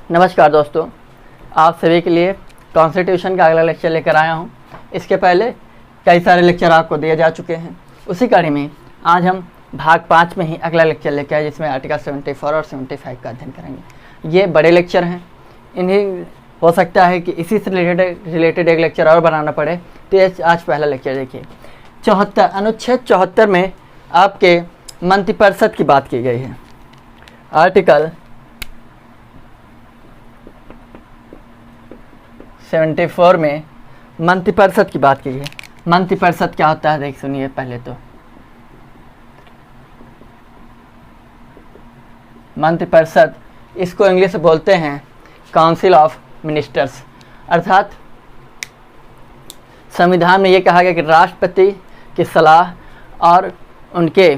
नमस्कार दोस्तों, आप सभी के लिए कॉन्स्टिट्यूशन का अगला लेक्चर लेकर आया हूं। इसके पहले कई सारे लेक्चर आपको दिए जा चुके हैं। उसी कड़ी में आज हम भाग 5 में ही अगला लेक्चर लेकर आए, जिसमें आर्टिकल 74 और 75 का अध्ययन करेंगे। ये बड़े लेक्चर हैं, इन्हें हो सकता है कि इसी से रिलेटेड एक लेक्चर और बनाना पड़े। तो ये आज पहला लेक्चर देखिए। 74 अनुच्छेद 74 में आपके मंत्रिपरिषद की बात की गई है। आर्टिकल 74 में मंत्रिपरिषद की बात की गई है। मंत्रिपरिषद क्या होता है देख सुनिए पहले तो। मंत्रिपरिषद, इसको इंग्लिश में बोलते हैं काउंसिल ऑफ मिनिस्टर्स। अर्थात संविधान में ये कहा गया कि राष्ट्रपति की सलाह और उनके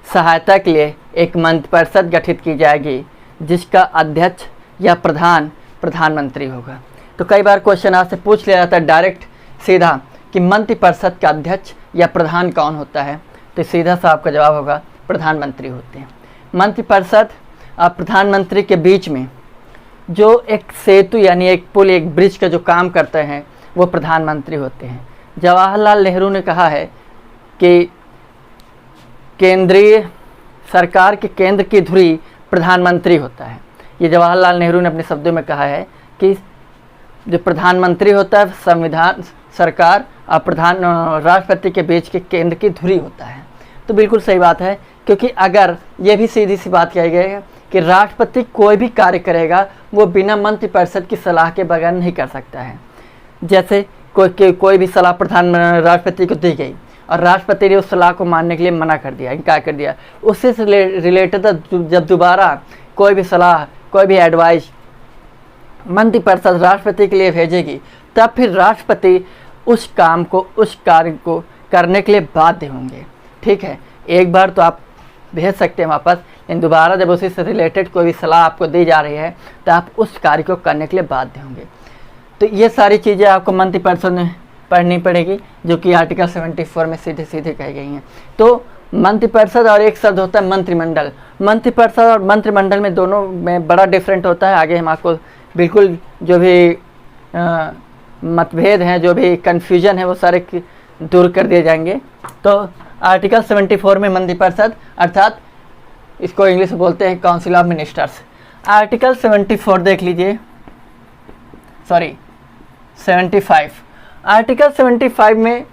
सहायता के लिए एक मंत्रिपरिषद गठित की जाएगी, जिसका अध्यक्ष या प्रधानमंत्री होगा। तो कई बार क्वेश्चन आपसे पूछ लिया जाता है डायरेक्ट सीधा कि मंत्रिपरिषद का अध्यक्ष या प्रधान कौन होता है, तो सीधा सा आपका जवाब होगा प्रधानमंत्री होते हैं। मंत्रिपरिषद और प्रधानमंत्री के बीच में जो एक सेतु यानी एक पुल, एक ब्रिज का जो काम करते हैं वो प्रधानमंत्री होते हैं। जवाहरलाल नेहरू ने कहा है कि केंद्रीय सरकार के केंद्र की धुरी प्रधानमंत्री होता है। ये जवाहरलाल नेहरू ने अपने शब्दों में कहा है कि जो प्रधानमंत्री होता है संविधान सरकार और राष्ट्रपति के बीच के केंद्र की धुरी होता है। तो बिल्कुल सही बात है, क्योंकि अगर ये भी सीधी सी बात कही गई है कि राष्ट्रपति कोई भी कार्य करेगा वो बिना मंत्रिपरिषद की सलाह के बगैर नहीं कर सकता है। जैसे कोई भी सलाह राष्ट्रपति को दी गई और राष्ट्रपति ने उस सलाह को मानने के लिए मना कर दिया, इनकार कर दिया, उससे रिलेटेड जब दोबारा कोई भी सलाह, कोई भी एडवाइस मंत्रिपरिषद राष्ट्रपति के लिए भेजेगी, तब फिर राष्ट्रपति उस कार्य को करने के लिए बाध्य होंगे। ठीक है, एक बार तो आप भेज सकते हैं वापस, लेकिन दोबारा जब उसी से रिलेटेड कोई भी सलाह आपको दी जा रही है तो आप उस कार्य को करने के लिए बाध्य होंगे। तो ये सारी चीज़ें आपको मंत्रिपरिषद में पढ़नी पड़ेगी, जो कि आर्टिकल 74 में सीधे सीधे कही गई हैं। तो मंत्रिपरिषद और एक शब्द होता है मंत्रिमंडल। मंत्रिपरिषद और मंत्रिमंडल में दोनों में बड़ा डिफरेंट होता है। आगे हम आपको बिल्कुल जो भी मतभेद हैं, जो भी कन्फ्यूजन है, वो सारे दूर कर दिए जाएंगे। तो आर्टिकल 74 में मंत्रिपरिषद, अर्थात इसको इंग्लिश में बोलते हैं काउंसिल ऑफ मिनिस्टर्स। आर्टिकल 74 देख लीजिए, 75। आर्टिकल 75 में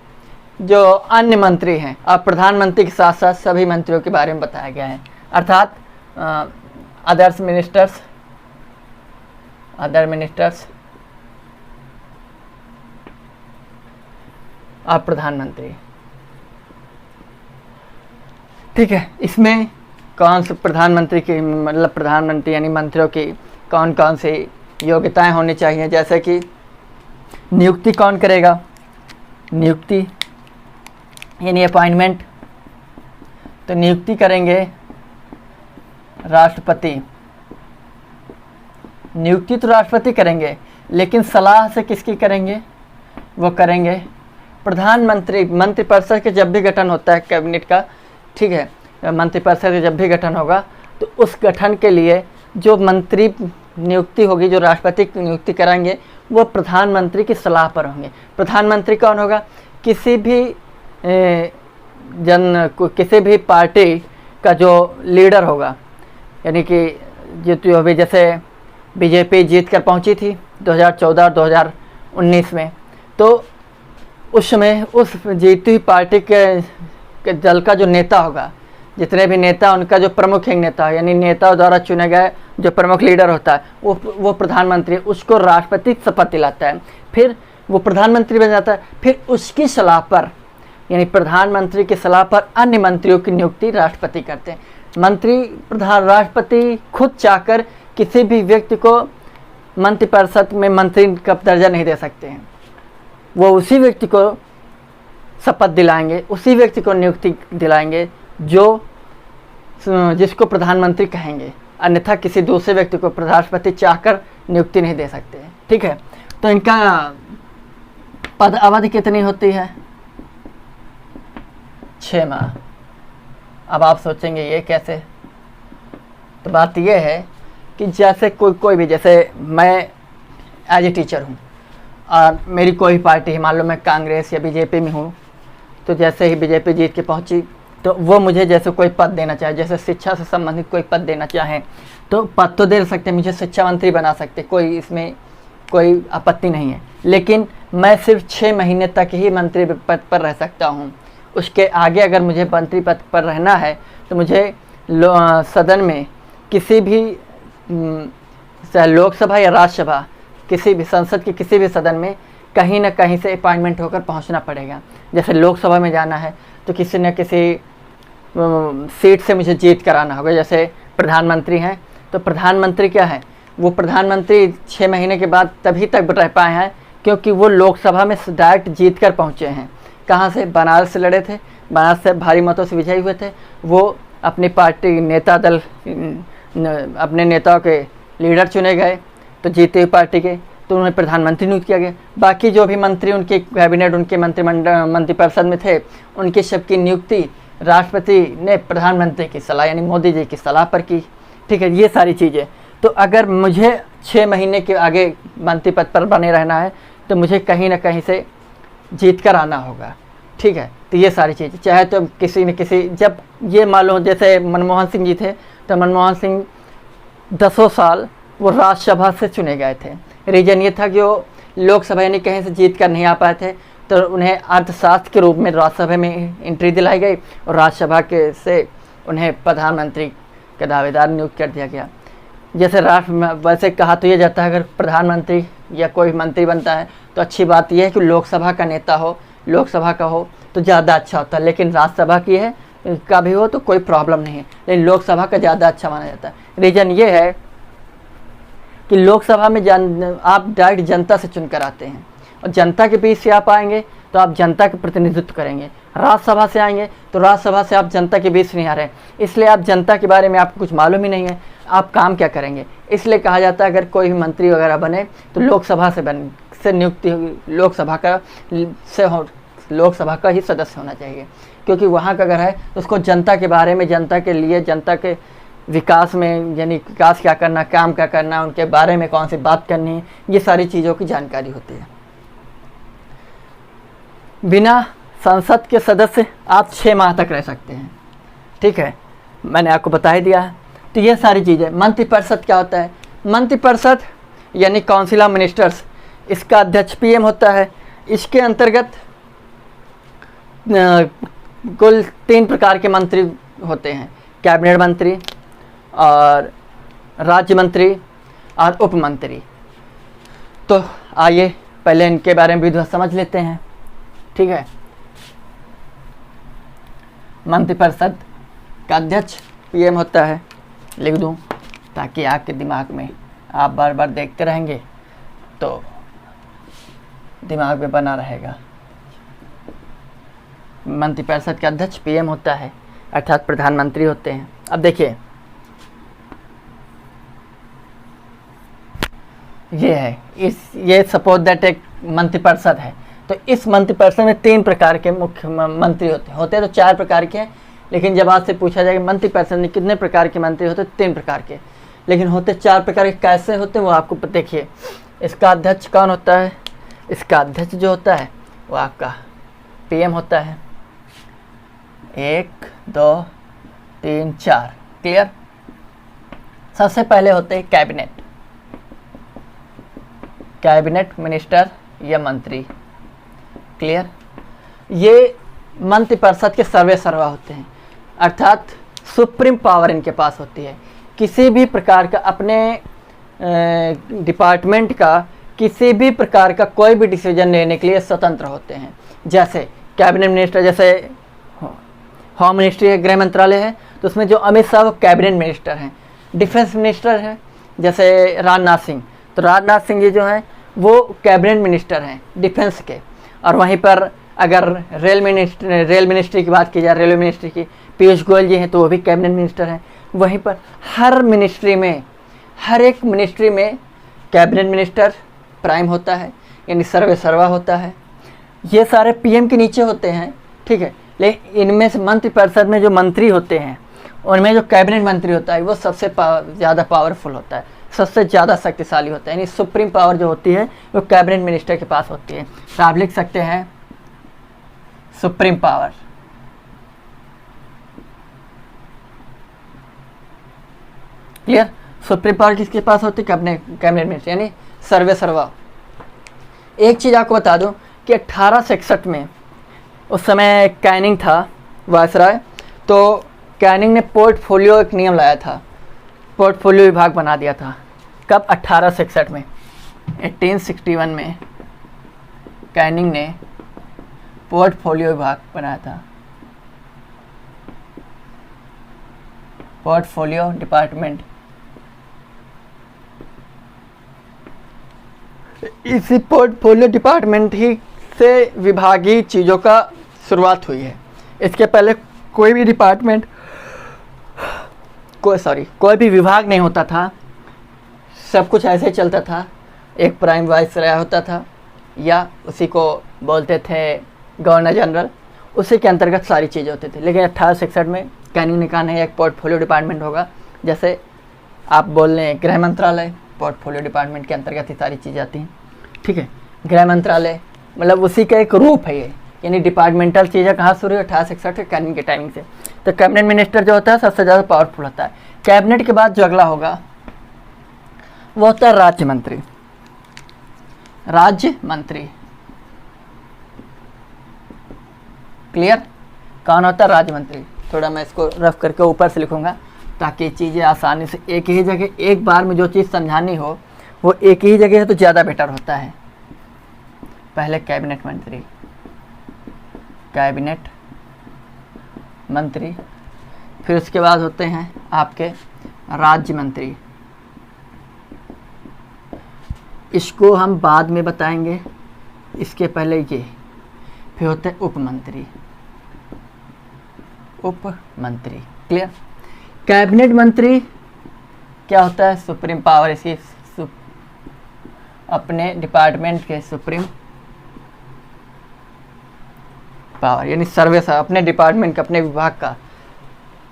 जो अन्य मंत्री हैं और प्रधानमंत्री के साथ साथ सभी मंत्रियों के बारे में बताया गया है। अर्थात अदर मिनिस्टर्स और प्रधानमंत्री। ठीक है, इसमें कौन से प्रधानमंत्री की, मतलब प्रधानमंत्री यानी मंत्रियों की कौन कौन सी योग्यताएं होनी चाहिए। जैसे कि नियुक्ति कौन करेगा, नियुक्ति यानी अपॉइंटमेंट, तो नियुक्ति करेंगे राष्ट्रपति। नियुक्ति तो राष्ट्रपति करेंगे, लेकिन सलाह से किसकी करेंगे, वो करेंगे प्रधानमंत्री। मंत्रिपरिषद के जब भी गठन होता है कैबिनेट का, ठीक है, मंत्रिपरिषद के जब भी गठन होगा तो उस गठन के लिए जो मंत्री नियुक्ति होगी, जो राष्ट्रपति की नियुक्ति कराएंगे, वो प्रधानमंत्री की सलाह पर होंगे। प्रधानमंत्री कौन होगा, किसी भी पार्टी का जो लीडर होगा, यानी कि जो अभी जैसे बीजेपी जीत कर पहुंची थी 2014 और 2019 में, तो उस समय उस जीती हुई पार्टी के दल का जो नेता होगा, जितने भी नेता, उनका जो प्रमुख एक नेता, यानी नेताओं द्वारा चुने गए जो प्रमुख लीडर होता है वो प्रधानमंत्री, उसको राष्ट्रपति शपथ दिलाता है। फिर वो प्रधानमंत्री बन जाता है। फिर उसकी सलाह पर, यानी प्रधानमंत्री की सलाह पर अन्य मंत्रियों की नियुक्ति राष्ट्रपति करते हैं। राष्ट्रपति खुद चाहकर किसी भी व्यक्ति को मंत्रिपरिषद में मंत्री का दर्जा नहीं दे सकते हैं। वो उसी व्यक्ति को शपथ दिलाएंगे, उसी व्यक्ति को नियुक्ति दिलाएंगे जिसको प्रधानमंत्री कहेंगे, अन्यथा किसी दूसरे व्यक्ति को राष्ट्रपति चाहकर नियुक्ति नहीं दे सकते हैं। ठीक है, तो इनका पद अवधि कितनी होती है, 6 माह। अब आप सोचेंगे ये कैसे, तो बात यह है कि जैसे कोई भी, जैसे मैं एज ए टीचर हूँ और मेरी कोई पार्टी है, मान लो मैं कांग्रेस या बीजेपी में हूँ, तो जैसे ही बीजेपी जीत के पहुँची तो वो मुझे जैसे कोई पद देना चाहे, जैसे शिक्षा से संबंधित कोई पद देना चाहें तो पद तो दे सकते, मुझे शिक्षा मंत्री बना सकते, कोई इसमें कोई आपत्ति नहीं है। लेकिन मैं सिर्फ 6 महीने तक ही मंत्री पद पर रह सकता हूँ। उसके आगे अगर मुझे मंत्री पद पर रहना है तो मुझे सदन में किसी भी लोकसभा या राज्यसभा, किसी भी संसद के किसी भी सदन में कहीं ना कहीं से अपॉइंटमेंट होकर पहुंचना पड़ेगा। जैसे लोकसभा में जाना है तो किसी न किसी सीट से मुझे जीत कराना होगा। जैसे प्रधानमंत्री हैं तो प्रधानमंत्री क्या है, वो प्रधानमंत्री 6 महीने के बाद तभी तक रह पाए हैं क्योंकि वो लोकसभा में डायरेक्ट जीत कर पहुँचे हैं। कहाँ से? बनारस से लड़े थे, बनारस से भारी मतों से विजयी हुए थे। वो अपनी पार्टी नेता दल, अपने नेताओं के लीडर चुने गए तो जीते हुई पार्टी के, तो उन्हें प्रधानमंत्री नियुक्त किया गया। बाकी जो भी मंत्री उनके कैबिनेट, उनके मंत्रिपरिषद में थे, उनकी सबकी नियुक्ति राष्ट्रपति ने प्रधानमंत्री की सलाह यानी मोदी जी की सलाह पर की। ठीक है, ये सारी चीज़ें। तो अगर मुझे 6 महीने के आगे मंत्री पद पर बने रहना है तो मुझे कहीं ना कहीं से जीत कर आना होगा। ठीक है, तो ये सारी चीज़ें, चाहे तो किसी न किसी, जब ये मालूम, जैसे मनमोहन सिंह जी थे तो मनमोहन सिंह 10 साल वो राज्यसभा से चुने गए थे। रीज़न ये था कि वो लोकसभा यानी कहीं से जीत कर नहीं आ पाए थे, तो उन्हें अर्थशास्त्र के रूप में राज्यसभा में एंट्री दिलाई गई और राज्यसभा के से उन्हें प्रधानमंत्री का दावेदार नियुक्त कर दिया गया। जैसे वैसे कहा तो ये जाता है अगर प्रधानमंत्री या कोई मंत्री बनता है तो अच्छी बात यह है कि लोकसभा का नेता हो, लोकसभा का हो तो ज़्यादा अच्छा होता है। लेकिन राज्यसभा की है का भी हो तो कोई प्रॉब्लम नहीं है, लेकिन लोकसभा का ज़्यादा अच्छा माना जाता है। रीज़न ये है कि लोकसभा में आप डायरेक्ट जनता से चुनकर आते हैं और जनता के बीच से आप आएंगे तो आप जनता का प्रतिनिधित्व करेंगे। राज्यसभा से आएंगे तो राज्यसभा से आप जनता के बीच नहीं आ रहे, इसलिए आप जनता के बारे में आपको कुछ मालूम ही नहीं है, आप काम क्या करेंगे। इसलिए कहा जाता है अगर कोई भी मंत्री वगैरह बने तो लोकसभा से नियुक्ति होगी, लोकसभा का ही सदस्य होना चाहिए, क्योंकि वहाँ का अगर है तो उसको जनता के बारे में, जनता के लिए, जनता के विकास में, यानी विकास क्या करना, काम क्या करना, उनके बारे में कौन सी बात करनी है, ये सारी चीज़ों की जानकारी होती है। बिना संसद के सदस्य आप 6 माह तक रह सकते हैं। ठीक है, मैंने आपको बता ही दिया है। तो ये सारी चीज़ें। मंत्रिपरिषद क्या होता है? मंत्रिपरिषद यानी काउंसिल ऑफ मिनिस्टर्स, इसका अध्यक्ष पीएम होता है। इसके अंतर्गत कुल 3 प्रकार के मंत्री होते हैं, कैबिनेट मंत्री और राज्य मंत्री और उप मंत्री। तो आइए पहले इनके बारे में विधिवत समझ लेते हैं। ठीक है, मंत्रिपरिषद का अध्यक्ष पीएम होता है, लिख दूं ताकि आपके दिमाग में, आप बार बार देखते रहेंगे तो दिमाग में बना रहेगा। मंत्रिपरिषद का अध्यक्ष पीएम होता है, अर्थात प्रधानमंत्री होते हैं। अब देखिए, ये है, ये सपोज दैट एक मंत्रिपरिषद है, तो इस मंत्रिपरिषद में 3 प्रकार के मुख्य मंत्री होते हैं तो 4 प्रकार के हैं, लेकिन जब आपसे पूछा जाए मंत्रिपरिषद में कितने प्रकार के मंत्री होते, 3 प्रकार के, लेकिन होते 4 प्रकार के। कैसे होते हैं वो आपको देखिए। इसका अध्यक्ष कौन होता है? इसका अध्यक्ष जो होता है वो आपका पीएम होता है। 1 2 3 4, क्लियर। सबसे पहले होते हैं कैबिनेट मिनिस्टर या मंत्री, क्लियर। ये मंत्रिपरिषद के सर्वा होते हैं, अर्थात सुप्रीम पावर इनके पास होती है। किसी भी प्रकार का अपने डिपार्टमेंट का किसी भी प्रकार का कोई भी डिसीजन लेने के लिए स्वतंत्र होते हैं। जैसे कैबिनेट मिनिस्टर, जैसे होम मिनिस्ट्री है, गृह मंत्रालय है, तो उसमें जो अमित शाह वो कैबिनेट मिनिस्टर हैं। डिफेंस मिनिस्टर है जैसे राजनाथ सिंह, तो राजनाथ सिंह जी जो हैं वो कैबिनेट मिनिस्टर हैं डिफेंस के। और वहीं पर अगर रेल मिनिस्ट्री की बात की जाए, रेलवे मिनिस्ट्री की, पीयूष गोयल जी हैं तो वो भी कैबिनेट मिनिस्टर हैं। वहीं पर हर मिनिस्ट्री में, हर एक मिनिस्ट्री में कैबिनेट मिनिस्टर प्राइम होता है, यानी सर्वा होता है। ये सारे पीएम के नीचे होते हैं, ठीक है। लेकिन इनमें से मंत्रिपरिषद में जो मंत्री होते हैं उनमें जो कैबिनेट मंत्री होता है वो सबसे ज़्यादा पावरफुल होता है, सबसे ज़्यादा शक्तिशाली होता है, यानी सुप्रीम पावर जो होती है वो कैबिनेट मिनिस्टर के पास होती है। तो आप लिख सकते हैं supreme power. Clear? Supreme power किसके पास होती है? कैबिनेट मिनिस्टर, यानी सर्वे सर्वा। एक चीज़ आपको बता दूं कि 1861 में उस समय कैनिंग था वायसराय, तो कैनिंग ने पोर्टफोलियो एक नियम लाया था, पोर्टफोलियो विभाग बना दिया था। कब? 1861 में। 1861 में कैनिंग ने पोर्टफोलियो विभाग बनाया था, पोर्टफोलियो डिपार्टमेंट। इसी पोर्टफोलियो डिपार्टमेंट ही से विभागीय चीज़ों का शुरुआत हुई है। इसके पहले कोई भी डिपार्टमेंट कोई भी विभाग नहीं होता था, सब कुछ ऐसे चलता था। एक प्राइम वाइसराय होता था या उसी को बोलते थे गवर्नर जनरल, उसी के अंतर्गत सारी चीज़ें होती थी। लेकिन 1861 में कैनिंग ने कहा नहीं, एक पोर्टफोलियो डिपार्टमेंट होगा। जैसे आप बोल रहे हैं गृह मंत्रालय, पोर्टफोलियो डिपार्टमेंट के अंतर्गत ही सारी चीज़ें आती हैं। ठीक है, गृह मंत्रालय मतलब उसी का एक रूप है ये, यानी डिपार्टमेंटल चीज़ें कहाँ शुरू हुई? 1861 कैनिंग के टाइमिंग से। तो कैबिनेट मिनिस्टर जो होता है सबसे ज़्यादा पावरफुल होता है। कैबिनेट के बाद जो अगला होगा वो होता है राज्य मंत्री। राज्य मंत्री, क्लियर? कौन होता है? राज्य मंत्री। थोड़ा मैं इसको रफ करके ऊपर से लिखूंगा ताकि चीज़ें आसानी से एक ही जगह एक बार में जो चीज़ समझानी हो वो एक ही जगह है तो ज़्यादा बेटर होता है। पहले कैबिनेट मंत्री, कैबिनेट मंत्री, फिर उसके बाद होते हैं आपके राज्य मंत्री। इसको हम बाद में बताएंगे, इसके पहले ये। फिर होते हैं उप मंत्री, उप मंत्री। क्लियर? कैबिनेट मंत्री क्या होता है? सुप्रीम पावर, इसी अपने डिपार्टमेंट के सुप्रीम पावर, यानी सर्वे अपने डिपार्टमेंट का, अपने विभाग का,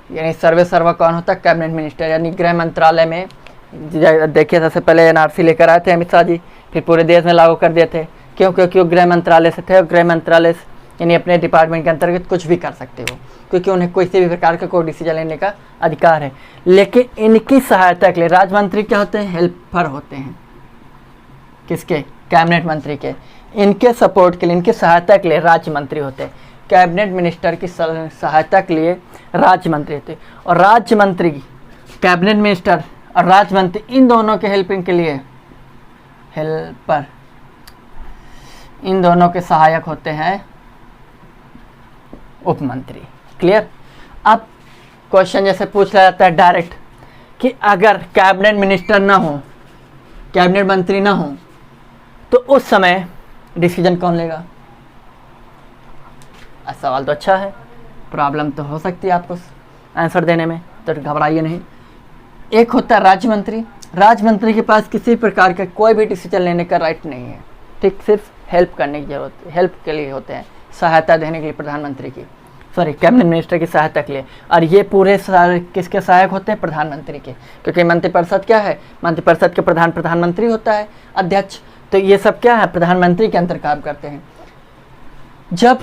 यानी सर्वे सर्वा कौन होता है? Cabinet minister. यानी गृह मंत्रालय में देखिए सबसे पहले एनआरसी लेकर आए थे अमित शाह जी, फिर पूरे देश में लागू कर दिए थे। क्यों? क्योंकि वो गृह मंत्रालय से थे और गृह मंत्रालय से यानी अपने डिपार्टमेंट के अंतर्गत कुछ भी कर सकते हो, क्योंकि उन्हें किसी भी प्रकार का कोई डिसीजन लेने का अधिकार है। लेकिन इनकी सहायता के लिए राज्य मंत्री क्या होते हैं? हेल्पर होते हैं। किसके? कैबिनेट मंत्री के। इनके सपोर्ट के लिए, इनकी सहायता के लिए राज्य मंत्री होते हैं। कैबिनेट मिनिस्टर की सहायता के लिए राज्य मंत्री होते हैं। और राज्य मंत्री, कैबिनेट मिनिस्टर और राज्य मंत्री, इन दोनों के हेल्पिंग के लिए हेल्पर, इन दोनों के सहायक होते हैं उप मंत्री। क्लियर? अब क्वेश्चन जैसे पूछ लिया जाता है डायरेक्ट कि अगर कैबिनेट मिनिस्टर ना हो, कैबिनेट मंत्री ना हो, तो उस समय डिसीजन कौन लेगा? सवाल तो अच्छा है, प्रॉब्लम तो हो सकती है आपको आंसर देने में, तो घबराइए नहीं। एक होता है राज्य मंत्री। राज्य मंत्री के पास किसी प्रकार का कोई भी डिसीजन लेने का राइट नहीं है। ठीक, सिर्फ हेल्प करने की जरूरत है, हेल्प के लिए होते हैं, सहायता देने के लिए प्रधानमंत्री की, कैबिनेट मिनिस्टर की सहायता के लिए। और ये पूरे सारे किसके सहायक होते हैं? प्रधानमंत्री के, क्योंकि मंत्रिपरिषद क्या है? मंत्रिपरिषद के प्रधानमंत्री होता है, अध्यक्ष। तो ये सब क्या है? प्रधानमंत्री के अंतर काम करते हैं। जब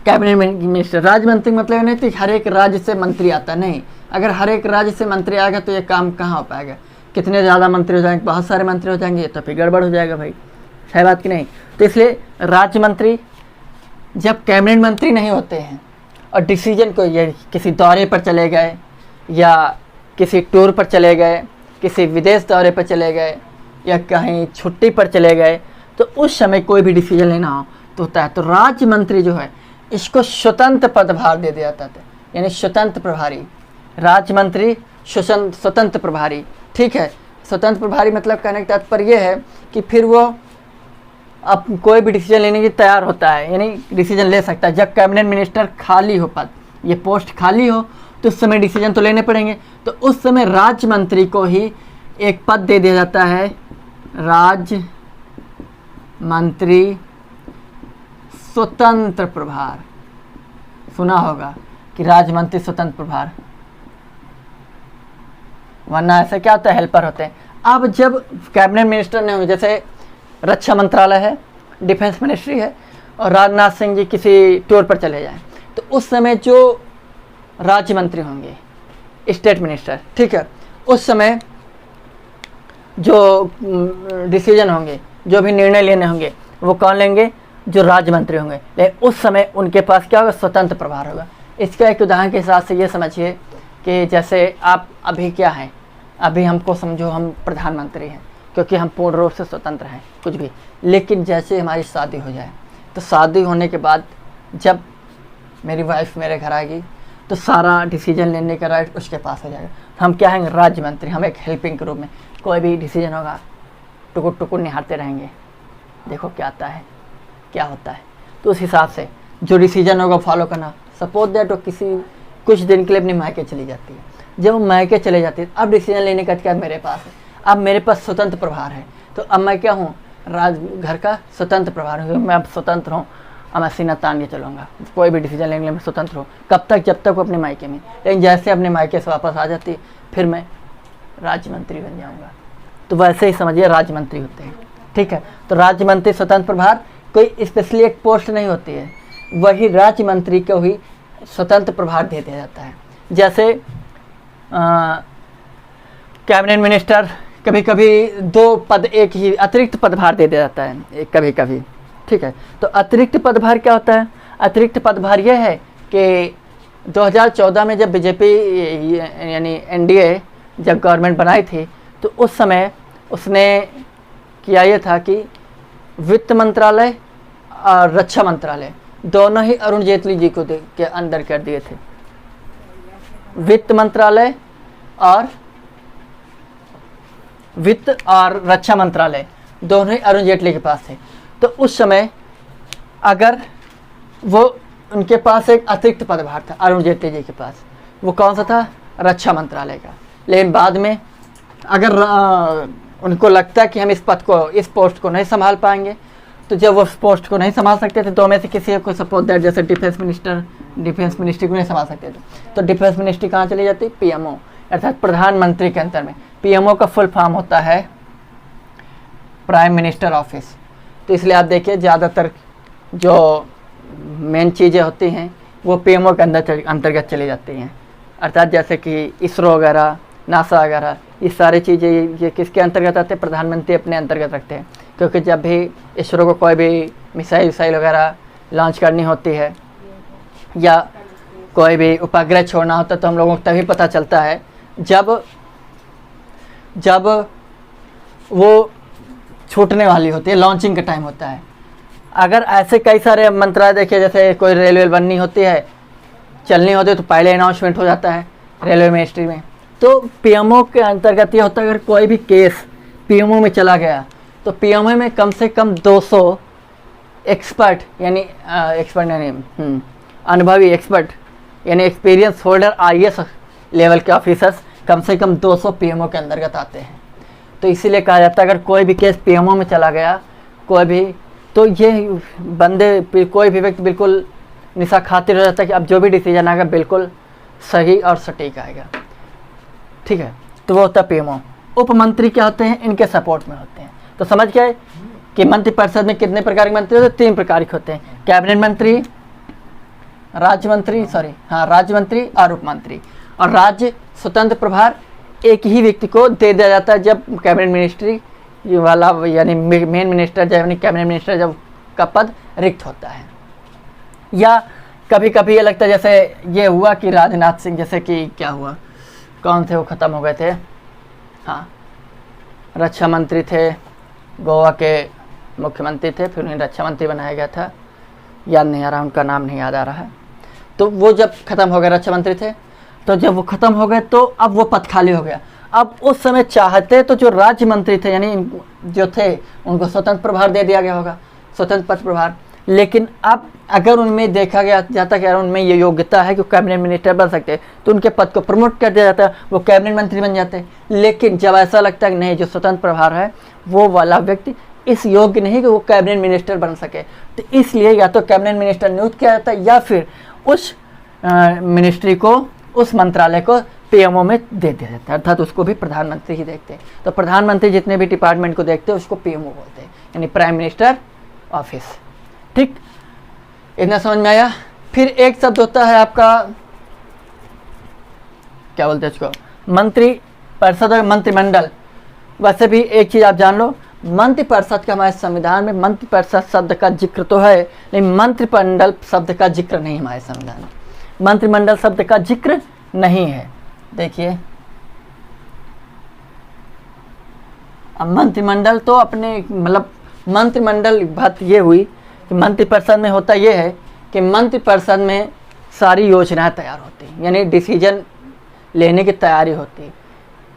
कैबिनेट मिनिस्टर, राज्य मंत्री मतलब नहीं कि हर एक राज्य से मंत्री आता, नहीं। अगर हर एक राज्य से मंत्री आएगा तो ये काम कहाँ हो पाएगा? कितने ज़्यादा मंत्री हो जाएंगे? बहुत सारे मंत्री हो जाएंगे, तो फिर गड़बड़ हो जाएगा भाई, है बात कि नहीं? तो इसलिए राज्य मंत्री जब कैबिनेट मंत्री नहीं होते हैं और डिसीजन को, ये किसी दौरे पर चले गए या किसी टूर पर चले गए, किसी विदेश दौरे पर चले गए या कहीं छुट्टी पर चले गए, तो उस समय कोई भी डिसीजन लेना हो तो होता है। तो राज्य मंत्री जो है इसको स्वतंत्र पदभार दे दिया जाता है, यानी स्वतंत्र प्रभारी। राज्य मंत्री स्वतंत्र प्रभारी, ठीक है। स्वतंत्र प्रभारी मतलब कहने का तात्पर्य यह है कि फिर वो अब कोई भी डिसीजन लेने की तैयार होता है, यानी डिसीजन ले सकता है। जब कैबिनेट मिनिस्टर खाली हो, पद, ये पोस्ट खाली हो, तो उस समय डिसीजन तो लेने पड़ेंगे। तो उस समय राज्य मंत्री को ही एक पद दे दिया जाता है, राज्य मंत्री स्वतंत्र प्रभार। सुना होगा कि राज्य मंत्री स्वतंत्र प्रभार, वरना ऐसे क्या होता है, हेल्पर होते हैं। अब जब कैबिनेट मिनिस्टर नहीं होंगे, जैसे रक्षा मंत्रालय है, डिफेंस मिनिस्ट्री है, और राजनाथ सिंह जी किसी टूर पर चले जाएं, तो उस समय जो राज्य मंत्री होंगे, स्टेट मिनिस्टर, ठीक है, उस समय जो डिसीजन होंगे, जो भी निर्णय लेने होंगे, वो कौन लेंगे, जो राज्य मंत्री होंगे। लेकिन उस समय उनके पास क्या होगा, स्वतंत्र प्रभार होगा। इसका एक उदाहरण के हिसाब से ये समझिए कि जैसे आप अभी क्या हैं, अभी हमको समझो हम प्रधानमंत्री हैं, क्योंकि हम पूर्ण रूप से स्वतंत्र हैं कुछ भी। लेकिन जैसे हमारी शादी हो जाए, तो शादी होने के बाद जब मेरी वाइफ मेरे घर आएगी, तो सारा डिसीजन लेने का राइट उसके पास हो जाएगा। हम क्या हैं, राज्य मंत्री, हम एक हेल्पिंग के रूप में, कोई भी डिसीजन होगा टुकुर टुकुर निहारते रहेंगे, देखो क्या आता है, क्या होता है। तो उस हिसाब से जो डिसीजन होगा फॉलो करना। सपोज दैट वो किसी कुछ दिन के लिए अपने मायके चली जाती है, जब वो मायके चले जाती है, अब डिसीजन लेने का क्या मेरे पास है, अब मेरे पास स्वतंत्र प्रभार है। तो अब मैं क्या हूँ, घर का स्वतंत्र प्रभार हूँ, मैं अब स्वतंत्र हूँ, अब मैं सीना तान के चलूँगा, कोई भी डिसीजन लेने के लिए मैं स्वतंत्र हूँ। कब तक, जब तक वो अपने मायके में। लेकिन जैसे अपने मायके से वापस आ जाती, फिर मैं राज्य मंत्री बन जाऊँगा। तो वैसे ही समझिए राज्य मंत्री होते हैं, ठीक है। तो राज्य मंत्री स्वतंत्र प्रभार कोई स्पेशली एक पोस्ट नहीं होती है, वही राज्य मंत्री को ही स्वतंत्र प्रभार दे दिया जाता है। जैसे कैबिनेट मिनिस्टर कभी कभी 2 पद, एक ही अतिरिक्त पदभार दे दिया जाता है कभी कभी, ठीक है। तो अतिरिक्त पदभार क्या होता है, अतिरिक्त पदभार यह है कि 2014 में जब बीजेपी यानी एनडीए जब गवर्नमेंट बनाई थी, तो उस समय उसने किया ये था कि वित्त मंत्रालय और रक्षा मंत्रालय दोनों ही अरुण जेटली जी को के अंदर कर दिए थे। वित्त मंत्रालय और रक्षा मंत्रालय दोनों ही अरुण जेटली के पास थे। तो उस समय अगर वो उनके पास एक अतिरिक्त पदभार था अरुण जेटली जी के पास, वो कौन सा था, रक्षा मंत्रालय का। लेकिन बाद में अगर उनको लगता है कि हम इस पोस्ट को नहीं संभाल पाएंगे, तो जब वो पोस्ट को नहीं संभाल सकते थे, दो में से किसी को सपोज दैट, जैसे डिफेंस मिनिस्ट्री को नहीं संभाल सकते थे, तो डिफेंस मिनिस्ट्री कहाँ चली जाती, पीएमओ, अर्थात प्रधानमंत्री के अंतर में। पीएमओ का फुल फॉर्म होता है प्राइम मिनिस्टर ऑफिस। तो इसलिए आप देखिए ज़्यादातर जो मेन चीज़ें होती हैं वो पीएमओ के अंतर्गत चली जाती हैं। अर्थात जैसे कि इसरो वगैरह, नासा वगैरह, ये सारी चीज़ें ये किसके अंतर्गत आते हैं, प्रधानमंत्री अपने अंतर्गत रखते हैं। क्योंकि जब भी इसरो को कोई भी मिसाइल वगैरह लॉन्च करनी होती है या कोई भी उपग्रह छोड़ना होता है, तो हम लोगों को तभी पता चलता है जब वो छूटने वाली होती है, लॉन्चिंग का टाइम होता है। अगर ऐसे कई सारे मंत्रालय देखिए, जैसे कोई रेलवे बननी होती है, चलनी होती है, तो पहले अनाउंसमेंट हो जाता है रेलवे मिनिस्ट्री में। तो पीएमओ के अंतर्गत ये होता है, अगर कोई भी केस पीएमओ में चला गया, तो पीएमओ में कम से कम 200 एक्सपर्ट यानी अनुभवी एक्सपर्ट यानी एक्सपीरियंस होल्डर आईएएस लेवल के ऑफिसर्स कम से कम 200 पीएमओ के अंतर्गत आते हैं। तो इसीलिए कहा जाता है अगर कोई भी केस पीएमओ में चला गया कोई भी, तो ये कोई भी व्यक्ति बिल्कुल निशा खातिर हो जाता है कि अब जो भी डिसीजन आएगा बिल्कुल सही और सटीक आएगा, ठीक है। तो वो होता है पीएमओ। उप मंत्री क्या होते हैं, इनके सपोर्ट में होते हैं। तो समझ गए कि मंत्रिपरिषद में कितने प्रकार के मंत्री होते हैं, 3 प्रकार के होते हैं, कैबिनेट मंत्री, राज्य मंत्री और उप मंत्री। और राज्य स्वतंत्र प्रभार एक ही व्यक्ति को दे दिया जाता है जब कैबिनेट मिनिस्ट्री वाला यानी मेन मिनिस्टर यानी कैबिनेट मिनिस्टर जब का पद रिक्त होता है। या कभी कभी ये लगता है जैसे ये हुआ कि राजनाथ सिंह, जैसे कि क्या हुआ, कौन थे वो ख़त्म हो गए थे, हाँ रक्षा मंत्री थे, गोवा के मुख्यमंत्री थे, फिर उन्हें रक्षा मंत्री बनाया गया था, याद नहीं आ रहा, उनका नाम नहीं याद आ रहा है। तो वो जब ख़त्म हो गए, रक्षा मंत्री थे, तो जब वो ख़त्म हो गए तो अब वो पद खाली हो गया। अब उस समय चाहते तो जो राज्य मंत्री थे यानी जो थे उनको स्वतंत्र प्रभार दे दिया गया होगा, स्वतंत्र पद प्रभार। लेकिन अब अगर उनमें देखा गया जाता कि यार उनमें ये योग्यता है कि कैबिनेट मिनिस्टर बन सकते हैं, तो उनके पद को प्रमोट कर दिया जाता है, वो कैबिनेट मंत्री बन जाते हैं। लेकिन जब ऐसा लगता है कि नहीं, जो स्वतंत्र प्रभार है वो वाला व्यक्ति इस योग्य नहीं कि वो कैबिनेट मिनिस्टर बन सके, तो इसलिए या तो कैबिनेट मिनिस्टर नियुक्त किया जाता है या फिर उस मिनिस्ट्री को, उस मंत्रालय को पीएमओ में दे दिया जाता है, अर्थात उसको भी प्रधानमंत्री ही देखते हैं। तो प्रधानमंत्री जितने भी डिपार्टमेंट को देखते हैं उसको पीएमओ बोलते हैं, यानी प्राइम मिनिस्टर ऑफिस। ठीक, इतना समझ में आया। फिर एक शब्द होता है आपका, क्या बोलते हैं उसको, मंत्री परिषद और मंत्रिमंडल। वैसे भी एक चीज़ आप जान लो, मंत्रिपरिषद का हमारे संविधान में मंत्रिपरिषद शब्द का जिक्र तो है, लेकिन मंत्रिमंडल शब्द का जिक्र नहीं है हमारे संविधान में। मंत्रिमंडल शब्द का जिक्र नहीं है। देखिए, अब मंत्रिमंडल तो अपने मतलब मंत्रिमंडल बात ये हुई कि मंत्रिपरिषद में होता ये है कि मंत्रिपरिषद में सारी योजनाएं तैयार होती हैं, यानी डिसीजन लेने की तैयारी होती है,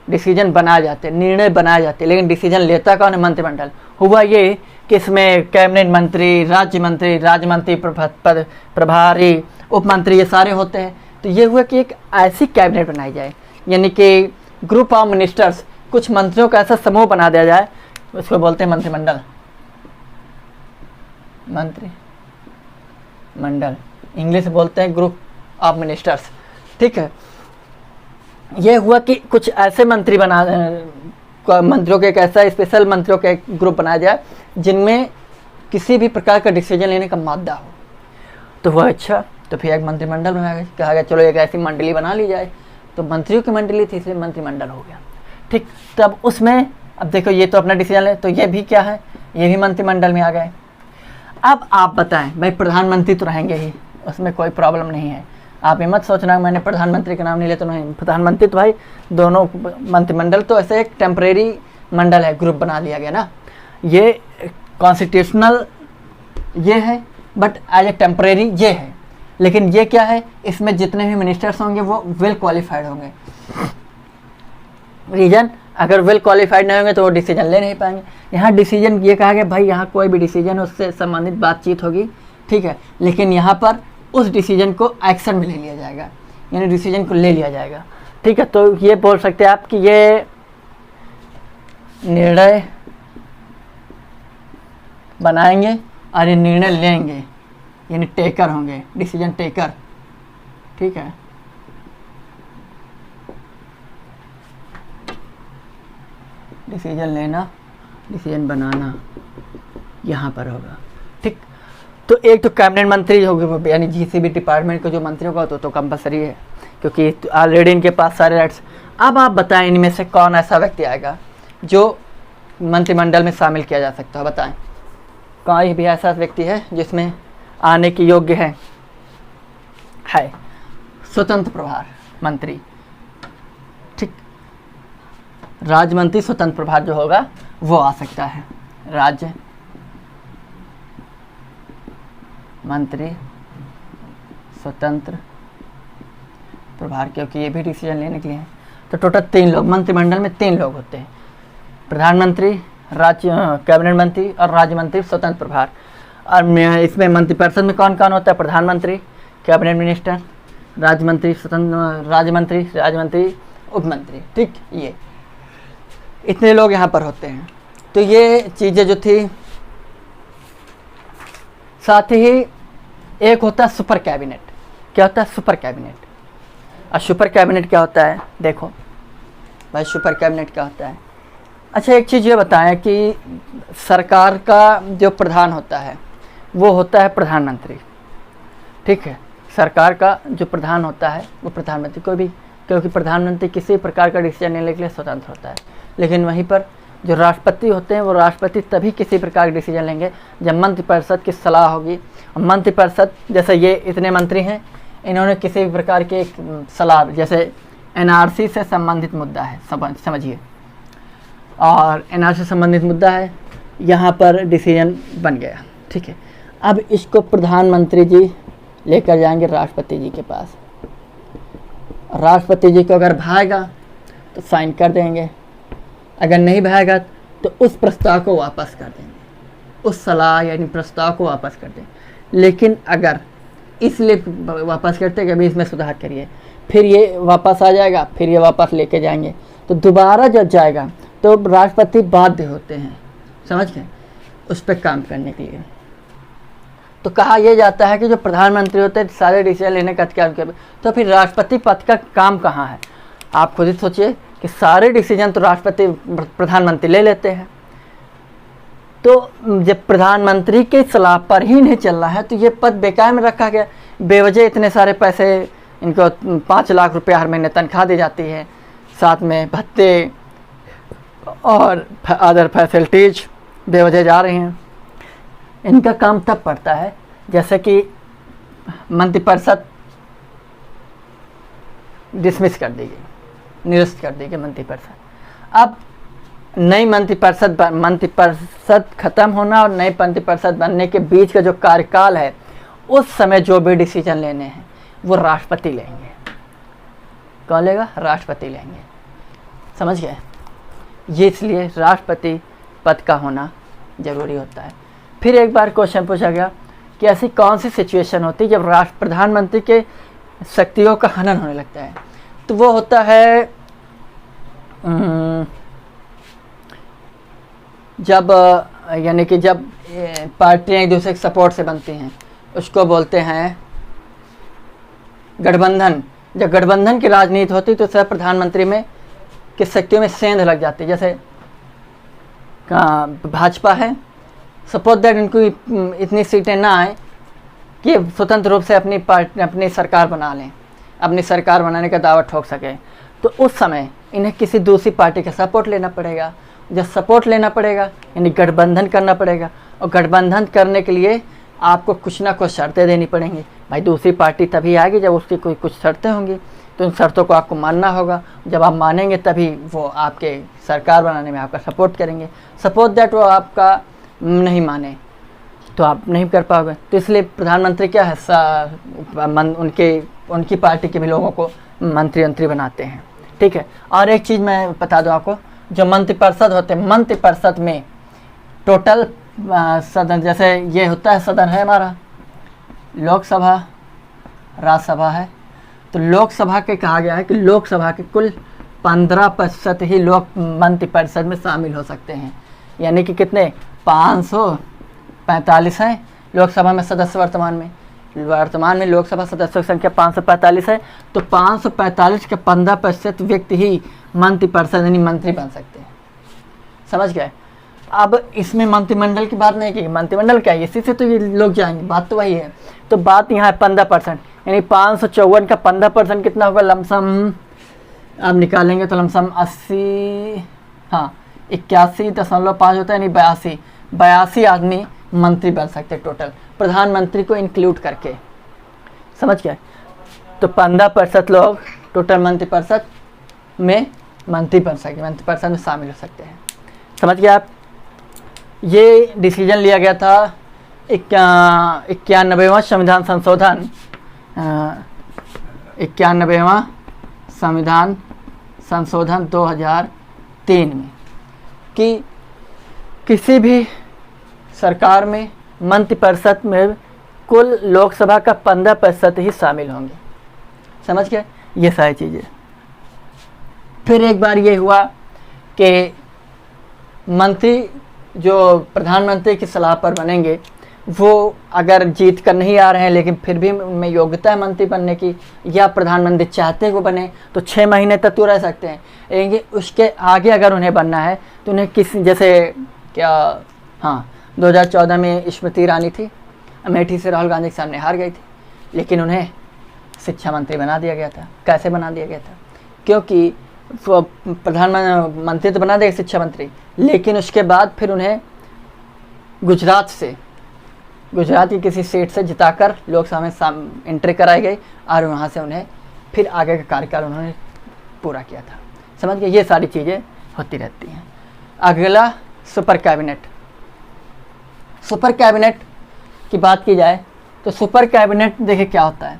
डिसीजन बनाए जाते हैं, निर्णय बनाए जाते हैं, लेकिन डिसीजन लेता कौन है? मंत्रिमंडल। हुआ ये कि इसमें कैबिनेट मंत्री, राज्य मंत्री, प्रभारी, उप मंत्री, ये सारे होते हैं। तो ये हुआ कि एक ऐसी कैबिनेट बनाई जाए, यानी कि ग्रुप ऑफ मिनिस्टर्स, कुछ मंत्रियों का ऐसा समूह बना दिया जाए, उसको बोलते हैं मंत्रिमंडल। मंत्रिमंडल इंग्लिश बोलते हैं ग्रुप ऑफ मिनिस्टर्स। ठीक है, ये हुआ कि कुछ ऐसे मंत्री मंत्रियों के एक ऐसा स्पेशल मंत्रियों का एक ग्रुप बनाया जाए जिनमें किसी भी प्रकार का डिसीजन लेने का मादा हो। तो वह अच्छा, तो फिर एक मंत्रिमंडल बनाया गया, कहा गया चलो एक ऐसी मंडली बना ली जाए। तो मंत्रियों की मंडली थी, इसलिए मंत्रिमंडल हो गया। ठीक, तब उसमें अब देखो ये तो अपना डिसीजन ले, तो ये भी क्या है, ये भी मंत्रिमंडल में आ गए। अब आप बताएं, भाई प्रधानमंत्री तो रहेंगे ही, उसमें कोई प्रॉब्लम नहीं है। आप ये मत सोचना मैंने प्रधानमंत्री का नाम नहीं लिया तो नहीं, प्रधानमंत्री तो भाई दोनों, मंत्रिमंडल तो ऐसे एक टेम्परेरी मंडल है, ग्रुप बना लिया गया ना, ये कॉन्स्टिट्यूशनल ये है, बट एज ए टेम्परेरी ये है। लेकिन ये क्या है, इसमें जितने भी मिनिस्टर्स होंगे वो वेल क्वालिफाइड होंगे। रीजन, अगर वेल क्वालिफाइड नहीं होंगे तो वो डिसीजन ले नहीं पाएंगे। यहाँ डिसीजन ये कहा गया भाई यहाँ कोई भी डिसीजन उससे संबंधित बातचीत होगी, ठीक है, लेकिन यहाँ पर उस डिसीजन को एक्शन में ले लिया जाएगा, यानी डिसीजन को ले लिया जाएगा। ठीक है, तो ये बोल सकते हैं आप कि ये निर्णय बनाएंगे और ये निर्णय लेंगे, यानी टेकर होंगे, डिसीजन टेकर। ठीक है, डिसीजन लेना, डिसीजन बनाना यहाँ पर होगा। ठीक, तो एक तो कैबिनेट मंत्री होगी, यानी जिस भी डिपार्टमेंट के जो मंत्रियों का तो कंपलसरी है, क्योंकि ऑलरेडी इनके पास सारे राइट्स। अब आप बताएं इनमें से कौन ऐसा व्यक्ति आएगा जो मंत्रिमंडल में शामिल किया जा सकता है? बताएं, कोई भी ऐसा व्यक्ति है जिसमें आने के योग्य है? स्वतंत्र प्रभार मंत्री। ठीक, राज्य मंत्री स्वतंत्र प्रभार जो होगा वो आ सकता है, राज्य मंत्री स्वतंत्र प्रभार, क्योंकि ये भी डिसीजन लेने के लिए है। तो टोटल 3 लोग, मंत्रिमंडल में 3 लोग होते हैं, प्रधानमंत्री, राज्य कैबिनेट मंत्री और राज्य मंत्री स्वतंत्र प्रभार। और इसमें मंत्रिपरिषद में कौन कौन होता है? प्रधानमंत्री, कैबिनेट मिनिस्टर, राज्य मंत्री, स्वतंत्र राज्य मंत्री, उप मंत्री। ठीक, ये इतने लोग यहाँ पर होते हैं। तो ये चीज़ें जो थी, साथ ही एक होता है सुपर कैबिनेट। क्या होता है? Super cabinet. और सुपर कैबिनेट क्या होता है? देखो भाई, सुपर कैबिनेट क्या होता है? अच्छा, एक चीज़ ये बताएं कि सरकार का जो प्रधान होता है वो होता है प्रधानमंत्री। ठीक है, सरकार का जो प्रधान होता है वो प्रधानमंत्री, कोई भी, क्योंकि प्रधानमंत्री किसी प्रकार का डिसीजन लेने के लिए स्वतंत्र होता है। लेकिन वहीं पर जो राष्ट्रपति होते हैं वो राष्ट्रपति तभी किसी प्रकार का डिसीजन लेंगे जब मंत्रिपरिषद की सलाह होगी। मंत्रिपरिषद जैसे ये इतने मंत्री हैं, इन्होंने किसी भी प्रकार की एक सलाह, जैसे एनआरसी से संबंधित मुद्दा है, समझिए, और एनआरसी से संबंधित मुद्दा है, यहाँ पर डिसीजन बन गया। ठीक है, अब इसको प्रधानमंत्री जी लेकर जाएंगे राष्ट्रपति जी के पास। राष्ट्रपति जी को अगर भाएगा तो साइन कर देंगे, अगर नहीं भाएगा तो उस प्रस्ताव को वापस कर देंगे, उस सलाह यानी प्रस्ताव को वापस कर देंगे। लेकिन अगर इसलिए वापस करते कि अभी इसमें सुधार करिए, फिर ये वापस आ जाएगा, फिर ये वापस लेके जाएंगे, तो दोबारा जब जाएगा तो राष्ट्रपति बाध्य होते हैं, समझ गए, उस पर काम करने के लिए। तो कहा यह जाता है कि जो प्रधानमंत्री होते हैं सारे डिसीजन लेने का अधिकार उनके, तो फिर राष्ट्रपति पद का काम कहाँ है? आप खुद ही सोचिए कि सारे डिसीजन तो राष्ट्रपति प्रधानमंत्री ले लेते हैं। तो जब प्रधानमंत्री की सलाह पर ही नहीं चल रहा है तो ये पद बेकार में रखा गया। बेवजह इतने सारे पैसे, इनको 5 लाख रुपया हर महीने तनख्वाह दी जाती है, साथ में भत्ते और अदर फैसिलिटीज बेवजह जा रही हैं। इनका काम तब पड़ता है जैसे कि मंत्रिपरिषद डिसमिस कर दी गई, निरस्त कर दी गई मंत्रिपरिषद। अब नई मंत्रिपरिषद खत्म होना और नई मंत्रिपरिषद बनने के बीच का जो कार्यकाल है, उस समय जो भी डिसीजन लेने हैं वो राष्ट्रपति लेंगे। कौन लेगा? राष्ट्रपति लेंगे। समझ गए? ये इसलिए राष्ट्रपति पद का होना जरूरी होता है। फिर एक बार क्वेश्चन पूछा गया कि ऐसी कौन सी सिचुएशन होती है जब प्रधानमंत्री के शक्तियों का हनन होने लगता है? तो वो होता है जब यानी कि जब पार्टियां एक दूसरे के सपोर्ट से बनती हैं, उसको बोलते हैं गठबंधन। जब गठबंधन की राजनीति होती तो सब प्रधानमंत्री में की शक्तियों में सेंध लग जाती। जैसे भाजपा है, सपोज दैट इनको इतनी सीटें ना आए कि स्वतंत्र रूप से अपनी सरकार बना लें, अपनी सरकार बनाने का दावा ठोक सके, तो उस समय इन्हें किसी दूसरी पार्टी का सपोर्ट लेना पड़ेगा। जब सपोर्ट लेना पड़ेगा यानी गठबंधन करना पड़ेगा, और गठबंधन करने के लिए आपको कुछ ना कुछ शर्तें देनी पड़ेंगी। भाई दूसरी पार्टी तभी आएगी जब उसकी कोई कुछ शर्तें होंगी, तो उन शर्तों को आपको मानना होगा। जब आप मानेंगे तभी वो आपके सरकार बनाने में आपका सपोर्ट करेंगे। सपोज दैट वो आपका नहीं माने तो आप नहीं कर पाओगे। तो इसलिए प्रधानमंत्री क्या है, उनकी पार्टी के भी लोगों को मंत्री बनाते हैं। ठीक है। और एक चीज़ मैं बता दूं आपको, जो मंत्रिपरिषद होते हैं, मंत्रिपरिषद में टोटल सदन, जैसे ये होता है सदन है हमारा, लोकसभा, राज्यसभा है, तो लोकसभा के कहा गया है कि लोकसभा के कुल 15% ही लोग मंत्रिपरिषद में शामिल हो सकते हैं। यानी कि कितने, 545 हैं लोकसभा में सदस्य। वर्तमान में लोकसभा सदस्यों की संख्या 545 है, तो 545 के 15% व्यक्ति ही मंत्रिपरिषद यानी मंत्री बन सकते हैं। समझ गए? अब इसमें मंत्रिमंडल की बात नहीं की, मंत्रिमंडल क्या है, इसी से तो ये लोग जाएंगे, बात तो वही है। तो बात यहाँ है 15%, यानी 554 का 15% कितना होगा, लमसम आप निकालेंगे तो लमसम 80, हाँ 81.5 होता है, यानी 82 आदमी मंत्री बन सकते हैं टोटल, प्रधानमंत्री को इंक्लूड करके। समझ गए? तो 15% लोग टोटल मंत्रिपरिषद में मंत्री बन सकते, मंत्रिपरिषद में शामिल हो सकते हैं। समझ गए आप? ये डिसीजन लिया गया था 91वां संविधान संशोधन, 91वां संविधान संशोधन 2003 में, कि किसी भी सरकार में मंत्रिपरिषद में कुल लोकसभा का 15% ही शामिल होंगे। समझ गए? ये सारी चीज़ें। फिर एक बार ये हुआ कि मंत्री जो प्रधानमंत्री की सलाह पर बनेंगे, वो अगर जीत कर नहीं आ रहे हैं लेकिन फिर भी उनमें योग्यता है मंत्री बनने की, या प्रधानमंत्री चाहते हैं वो बने, तो 6 महीने तक तो रह सकते हैं। लेकिन उसके आगे अगर उन्हें बनना है तो उन्हें जैसे क्या, हाँ 2014 में स्मृति ईरानी थी, अमेठी से राहुल गांधी के सामने हार गई थी, लेकिन उन्हें शिक्षा मंत्री बना दिया गया था। कैसे बना दिया गया था? क्योंकि प्रधानमंत्री तो बना देगा शिक्षा मंत्री, लेकिन उसके बाद फिर उन्हें गुजरात की किसी सीट से जिताकर लोकसभा में एंट्री कराई गई, और वहाँ से उन्हें फिर आगे का कार्यकाल उन्होंने पूरा किया था। समझ गए? ये सारी चीज़ें होती रहती हैं। अगला सुपर कैबिनेट। सुपर कैबिनेट की बात की जाए तो सुपर कैबिनेट देखिए क्या होता है।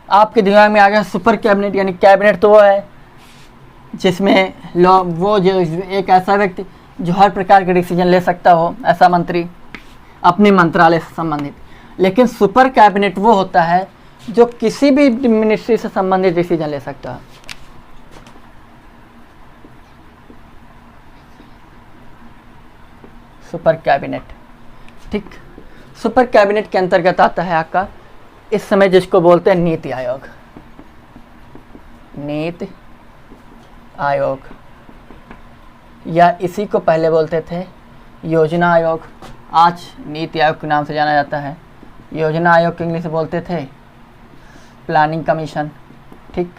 आपके दिमाग में आ गया सुपर कैबिनेट, यानी कैबिनेट तो वो है जिसमें वो जो एक ऐसा व्यक्ति जो हर प्रकार के डिसीजन ले सकता हो, ऐसा मंत्री अपने मंत्रालय से संबंधित। लेकिन सुपर कैबिनेट वो होता है जो किसी भी मिनिस्ट्री से संबंधित डिसीजन ले सकता है। सुपर कैबिनेट, ठीक। सुपर कैबिनेट के अंतर्गत आता है आपका इस समय जिसको बोलते हैं नीति आयोग। नीति आयोग, या इसी को पहले बोलते थे योजना आयोग, आज नीति आयोग के नाम से जाना जाता है। योजना आयोग के इंग्लिश में बोलते थे प्लानिंग कमीशन। ठीक,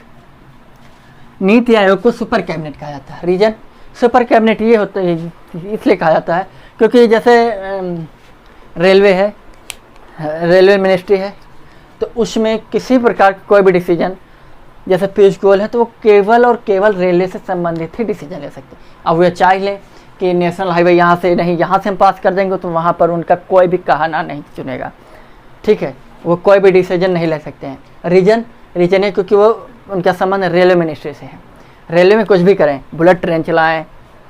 नीति आयोग को सुपर कैबिनेट कहा जाता है। रीजन सुपर कैबिनेट ये होता है, इसलिए कहा जाता है क्योंकि जैसे रेलवे है, रेलवे मिनिस्ट्री है, तो उसमें किसी प्रकार का कोई भी डिसीजन, जैसे पीयूष गोयल है तो वो केवल और केवल रेलवे से संबंधित ही डिसीजन ले सकते हैं। अब वो चाह लें कि नेशनल हाईवे यहाँ से नहीं, यहाँ से हम पास कर देंगे, तो वहाँ पर उनका कोई भी कहना नहीं सुनेगा। ठीक है, वो कोई भी डिसीजन नहीं ले सकते हैं। रीजन है क्योंकि वो उनका संबंध रेलवे मिनिस्ट्री से है। रेलवे में कुछ भी करें, बुलेट ट्रेन चलाएं,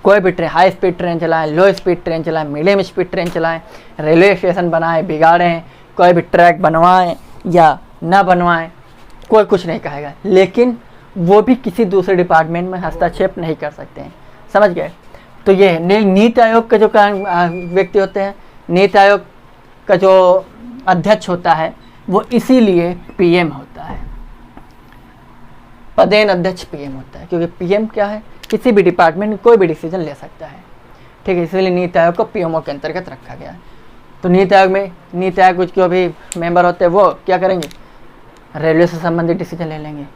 कोई भी ट्रेन, हाई स्पीड ट्रेन चलाएं, लो स्पीड ट्रेन चलाएं, मीडियम स्पीड ट्रेन चलाएं, रेलवे स्टेशन बनाएं, बिगाड़ें, कोई भी ट्रैक बनवाएं या ना बनवाएं, कोई कुछ नहीं कहेगा। लेकिन वो भी किसी दूसरे डिपार्टमेंट में हस्तक्षेप नहीं कर सकते हैं। समझ गए? तो ये नीति आयोग के जो व्यक्ति होते हैं, नीति आयोग का जो अध्यक्ष होता है वो इसीलिए पीएम होता है। पदेन अध्यक्ष पीएम होता है क्योंकि पीएम क्या है, किसी भी डिपार्टमेंट में कोई भी डिसीजन ले सकता है। ठीक है, इसलिए नीति आयोग को पीएमओ के अंतर्गत रखा गया है। तो नीति आयोग कुछ जो भी मेंबर होते हैं वो क्या करेंगे, रेलवे से संबंधित डिसीजन ले लेंगे,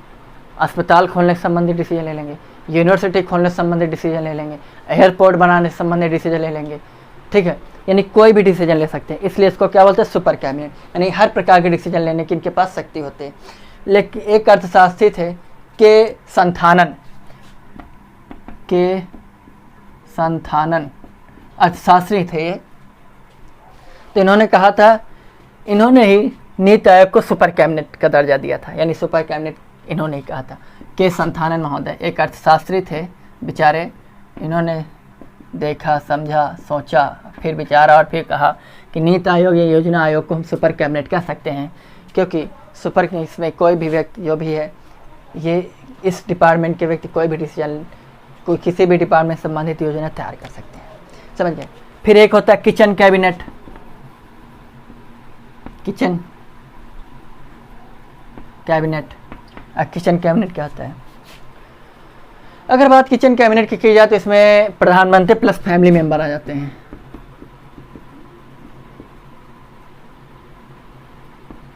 अस्पताल खोलने से संबंधित डिसीजन ले लेंगे, यूनिवर्सिटी खोलने से संबंधित डिसीजन ले लेंगे, एयरपोर्ट बनाने से संबंधित डिसीजन ले लेंगे। ठीक है, यानी कोई भी डिसीजन ले सकते हैं। इसलिए इसको क्या बोलते हैं, सुपर कैबिनेट। यानी हर प्रकार के डिसीजन लेने की इनके पास शक्ति होती है। लेकिन एक अर्थशास्त्री थे के संथानन अर्थशास्त्री थे, तो इन्होंने कहा था, इन्होंने ही नीति आयोग को सुपर कैबिनेट का दर्जा दिया था। यानी सुपर कैबिनेट इन्होंने ही कहा था। के संथानन महोदय एक अर्थशास्त्री थे बेचारे, इन्होंने देखा, समझा, सोचा, फिर विचारा और फिर कहा कि नीति आयोग या योजना आयोग को हम सुपर कैबिनेट कह सकते हैं क्योंकि सुपर इसमें कोई भी व्यक्ति जो भी है, ये इस डिपार्टमेंट के व्यक्ति कोई भी डिसीजन, कोई किसी भी डिपार्टमेंट से संबंधित योजना तैयार कर सकते हैं। समझ गए? फिर एक होता है किचन कैबिनेट। किचन कैबिनेट क्या होता है? अगर बात किचन कैबिनेट की जाए तो इसमें प्रधानमंत्री प्लस फैमिली मेंबर आ जाते हैं।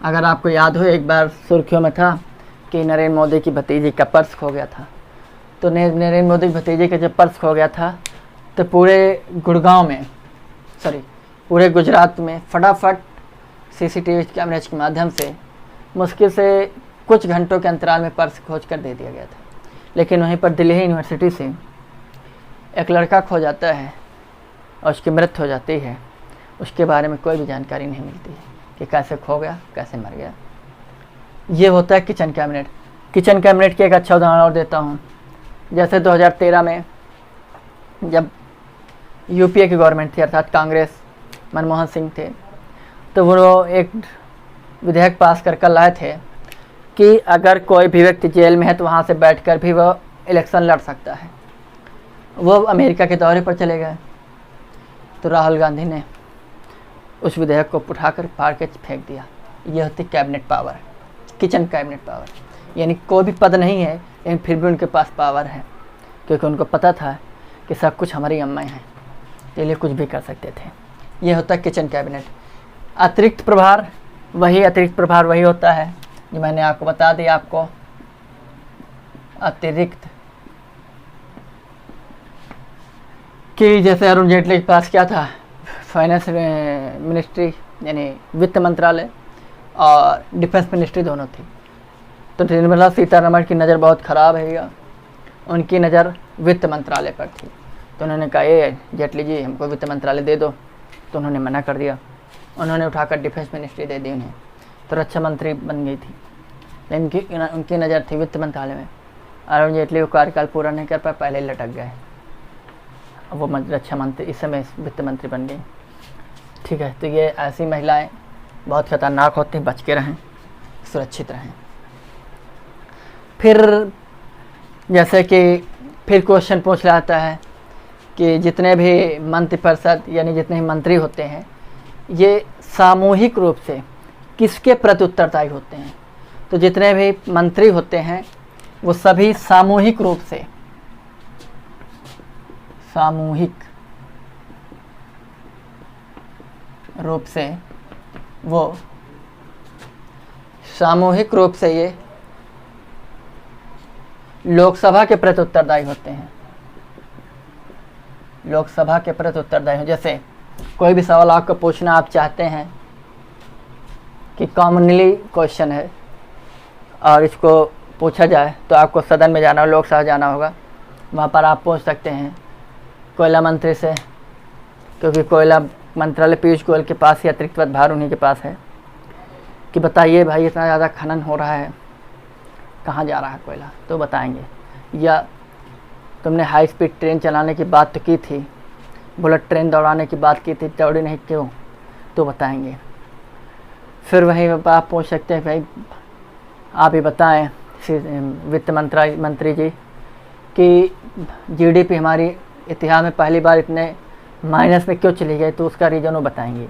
अगर आपको याद हो, एक बार सुर्खियों में था कि नरेंद्र मोदी की भतीजी का पर्स खो गया था। तो नरेंद्र मोदी की भतीजे का जब पर्स खो गया था तो पूरे गुजरात में फटाफट सीसीटीवी कैमरेज के माध्यम से मुश्किल से कुछ घंटों के अंतराल में पर्स खोज कर दे दिया गया था। लेकिन वहीं पर दिल्ली यूनिवर्सिटी से एक लड़का खो जाता है और उसकी मृत्यु हो जाती है। उसके बारे में कोई भी जानकारी नहीं मिलती है कि कैसे खो गया, कैसे मर गया। ये होता है किचन कैबिनेट। किचन कैबिनेट की एक अच्छा उदाहरण और देता हूँ। जैसे 2013 में जब यूपीए की गवर्नमेंट थी, अर्थात कांग्रेस, मनमोहन सिंह थे, तो वो एक विधेयक पास कर लाए थे कि अगर कोई भी व्यक्ति जेल में है तो वहाँ से बैठकर भी वो इलेक्शन लड़ सकता है। वो अमेरिका के दौरे पर चले गए तो राहुल गांधी ने उस विधेयक को उठाकर फाड़ के फेंक दिया। यह होती cabinet power, kitchen cabinet power. यानी कोई भी पद नहीं है लेकिन फिर भी उनके पास पावर है क्योंकि उनको पता था कि सब कुछ हमारी अम्मा हैं, इसलिए कुछ भी कर सकते थे। यह होता है किचन कैबिनेट। अतिरिक्त प्रभार वही होता है जो मैंने आपको बता दिया। आपको अतिरिक्त कि जैसे अरुण जेटली के पास क्या था, फाइनेंस मिनिस्ट्री यानी वित्त मंत्रालय और डिफेंस मिनिस्ट्री दोनों थी। तो निर्मला सीतारमण की नज़र बहुत ख़राब है भैया, उनकी नज़र वित्त मंत्रालय पर थी। तो उन्होंने कहा, ये जेटली जी हमको वित्त मंत्रालय दे दो। तो उन्होंने मना कर दिया। उन्होंने उठाकर डिफेंस मिनिस्ट्री दे दी उन्हें, तो रक्षा मंत्री बन गई थी। लेकिन उनकी नज़र थी वित्त मंत्रालय में। अरुण जेटली को कार्यकाल पूरा नहीं कर पाए, पहले ही लटक गए। अब वो रक्षा मंत्री, इस समय वित्त मंत्री बन गई। ठीक है, तो ये ऐसी महिलाएं बहुत खतरनाक होती हैं, बच के रहें, सुरक्षित रहें। फिर जैसे कि फिर क्वेश्चन पूछ जाता है कि जितने भी मंत्रिपरिषद यानी जितने भी मंत्री होते हैं, ये सामूहिक रूप से किसके प्रति उत्तरदायी होते हैं? तो जितने भी मंत्री होते हैं वो सभी सामूहिक रूप से ये लोकसभा के प्रति उत्तरदायी होते हैं। लोकसभा के प्रति उत्तरदायी हो। जैसे कोई भी सवाल आपको पूछना, आप चाहते हैं कि कॉमनली क्वेश्चन है और इसको पूछा जाए, तो आपको सदन में जाना, लोकसभा जाना होगा। वहाँ पर आप पूछ सकते हैं कोयला मंत्री से, क्योंकि कोयला मंत्रालय पीयूष गोयल के पास ही अतिरिक्त पदभार उन्हीं के पास है, कि बताइए भाई इतना ज़्यादा खनन हो रहा है, कहाँ जा रहा है कोयला, तो बताएंगे। या तुमने हाई स्पीड ट्रेन चलाने की बात तो की थी, बुलेट ट्रेन दौड़ाने की बात की थी, दौड़ी नहीं क्यों, तो बताएंगे। फिर वहीं आप पूछ सकते हैं भाई आप ही बताएं वित्त मंत्री जी कि जीडीपी हमारी इतिहास में पहली बार इतने माइनस में क्यों चली गई, तो उसका रीज़न वो बताएंगे।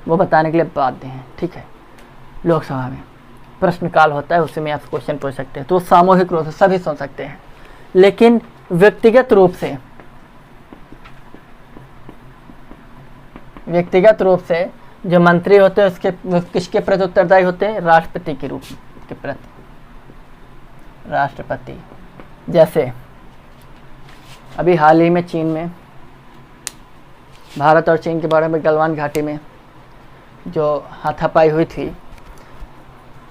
वो बताने के लिए बाध्य हैं, ठीक है। लोकसभा में प्रश्नकाल होता है, उसमें आप क्वेश्चन पूछ सकते हैं, तो सामूहिक रूप से सभी सुन सकते हैं। लेकिन व्यक्तिगत रूप से जो मंत्री होते हैं उसके किसके प्रति उत्तरदायी होते हैं? राष्ट्रपति के रूप के प्रति, राष्ट्रपति। जैसे अभी हाल ही में चीन में, भारत और चीन के बारे में गलवान घाटी में जो हाथापाई हुई थी,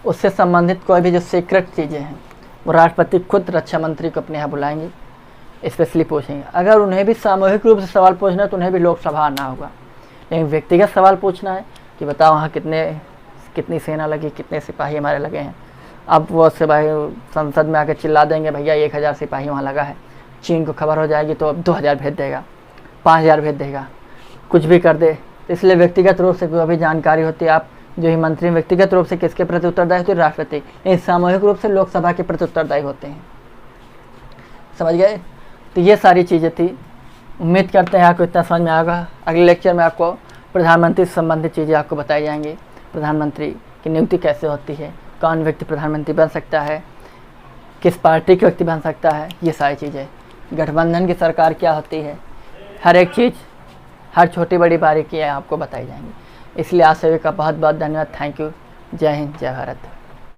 उससे संबंधित कोई भी जो सीक्रेट चीज़ें हैं वो राष्ट्रपति खुद रक्षा मंत्री को अपने यहाँ बुलाएंगे, स्पेशली पूछेंगे। अगर उन्हें भी सामूहिक रूप से सवाल पूछना है तो उन्हें भी लोकसभा आना होगा। लेकिन व्यक्तिगत सवाल पूछना है कि बताओ वहाँ कितनी सेना लगी, कितने सिपाही हमारे लगे हैं, अब वो सिपाही संसद में आकर चिल्ला देंगे भैया 1000 सिपाही वहाँ लगा है, चीन को खबर हो जाएगी तो अब 2000 भेज देगा, 5000 भेज देगा, कुछ भी कर दे। इसलिए व्यक्तिगत रूप से जो भी जानकारी होती है, आप जो ही मंत्री व्यक्तिगत रूप से किसके प्रति उत्तरदायी होते हैं? राष्ट्रपति। इस सामूहिक रूप से लोकसभा के प्रति उत्तरदायी होते हैं। समझ गए? तो ये सारी चीज़ें थी। उम्मीद करते हैं आपको इतना समझ में आएगा। अगले लेक्चर में आपको प्रधानमंत्री से संबंधित चीज़ें आपको बताई जाएंगी। प्रधानमंत्री की नियुक्ति कैसे होती है, कौन व्यक्ति प्रधानमंत्री बन सकता है, किस पार्टी के व्यक्ति बन सकता है, ये सारी चीज़ें, गठबंधन की सरकार क्या होती है, हर एक चीज़, हर छोटी बड़ी बारीकियाँ आपको बताई जाएंगी। इसलिए आप सभी का बहुत बहुत धन्यवाद। Thank you. जय हिंद, जय भारत।